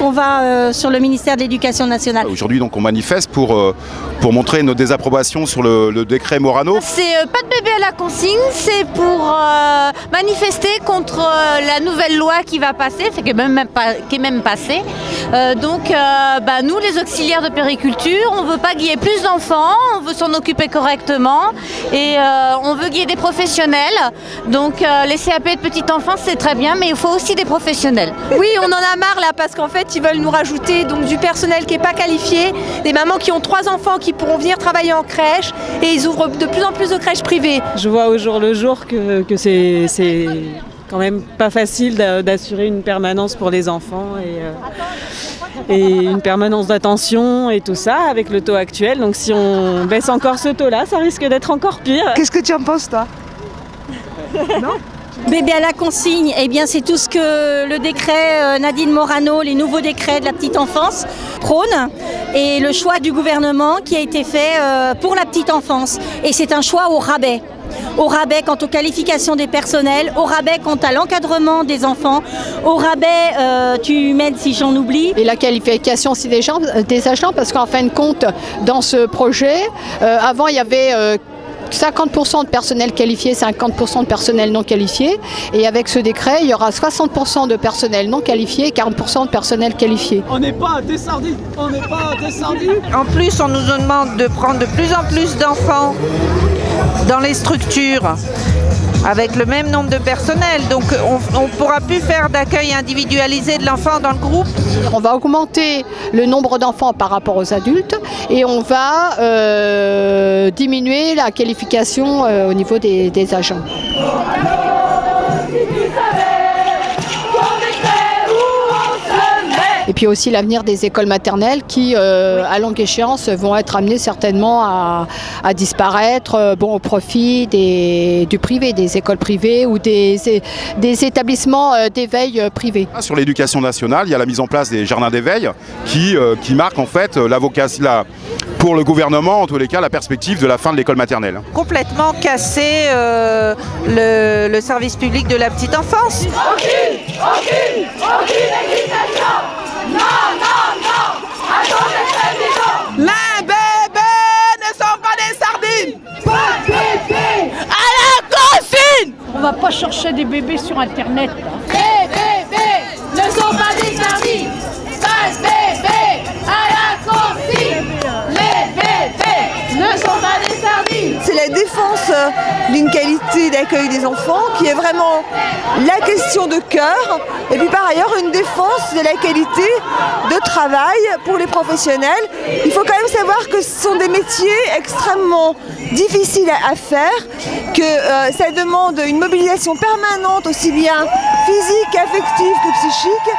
On va sur le ministère de l'Éducation nationale. Aujourd'hui, donc, on manifeste pour montrer notre désapprobation sur le décret Morano. C'est pas de bébé à la consigne, c'est pour manifester contre la nouvelle loi qui va passer, qui est même passée. Nous, les auxiliaires de périculture, on veut pas qu'il y ait plus d'enfants, on veut s'en occuper correctement et on veut qu'il y ait des professionnels. Donc les CAP de petite enfance, c'est très bien, mais il faut aussi des professionnels. Oui, on en a marre là parce qu'en fait, ils veulent nous rajouter donc du personnel qui n'est pas qualifié, des mamans qui ont 3 enfants qui pourront venir travailler en crèche et ils ouvrent de plus en plus de crèches privées. Je vois au jour le jour que c'est quand même pas facile d'assurer une permanence pour les enfants et une permanence d'attention et tout ça avec le taux actuel. Donc si on baisse encore ce taux-là, ça risque d'être encore pire. Qu'est-ce que tu en penses, toi? Non? Bébé à la consigne, eh bien c'est tout ce que le décret Nadine Morano, les nouveaux décrets de la petite enfance prônent et le choix du gouvernement qui a été fait pour la petite enfance. Et c'est un choix au rabais. Au rabais quant aux qualifications des personnels, au rabais quant à l'encadrement des enfants, au rabais, tu m'aides si j'en oublie. Et la qualification aussi des agents parce qu'en fin de compte, dans ce projet, avant il y avait 50% de personnel qualifié, 50% de personnel non qualifié. Et avec ce décret, il y aura 60% de personnel non qualifié et 40% de personnel qualifié. On n'est pas des sardines, on n'est pas des sardines. En plus, on nous demande de prendre de plus en plus d'enfants dans les structures avec le même nombre de personnel. Donc on ne pourra plus faire d'accueil individualisé de l'enfant dans le groupe. On va augmenter le nombre d'enfants par rapport aux adultes et on va diminuer la qualification au niveau des agents. Et puis aussi l'avenir des écoles maternelles qui, à longue échéance, vont être amenées certainement à disparaître au profit du privé, des écoles privées ou des établissements d'éveil privés. Sur l'éducation nationale, il y a la mise en place des jardins d'éveil qui marquent en fait pour le gouvernement, en tous les cas, la perspective de la fin de l'école maternelle. Complètement casser le service public de la petite enfance. Aucune législation. Non, non, non. Attendez, les bébés ne sont pas des sardines. Pas de bébés à la consigne. On va pas chercher des bébés sur Internet. Les bébés ne sont pas des sardines. Pas de bébés à la consigne. Les bébés ne sont pas des sardines. C'est la défense d'une qualité d'accueil des enfants qui est vraiment la question de cœur. Et puis par ailleurs, une défense de la qualité de travail pour les professionnels. Il faut quand même savoir que ce sont des métiers extrêmement difficiles à faire, que ça demande une mobilisation permanente, aussi bien physique, affective que psychique.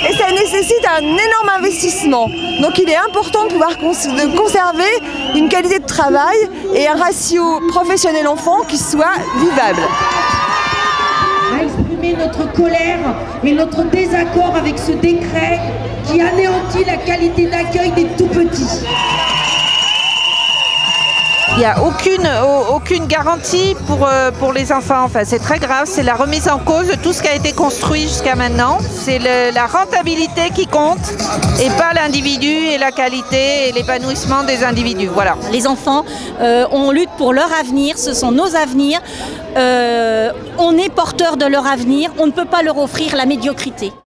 Et ça nécessite un énorme investissement. Donc il est important de pouvoir conserver une qualité de travail et un ratio professionnel-enfant qui soit vivable. À exprimer notre colère et notre désaccord avec ce décret qui anéantit la qualité d'accueil des tout-petits. Il n'y a aucune garantie pour les enfants. Enfin, c'est très grave, c'est la remise en cause de tout ce qui a été construit jusqu'à maintenant. C'est la rentabilité qui compte et pas l'individu et la qualité et l'épanouissement des individus. Voilà. Les enfants, on lutte pour leur avenir, ce sont nos avenirs. On est porteurs de leur avenir, on ne peut pas leur offrir la médiocrité.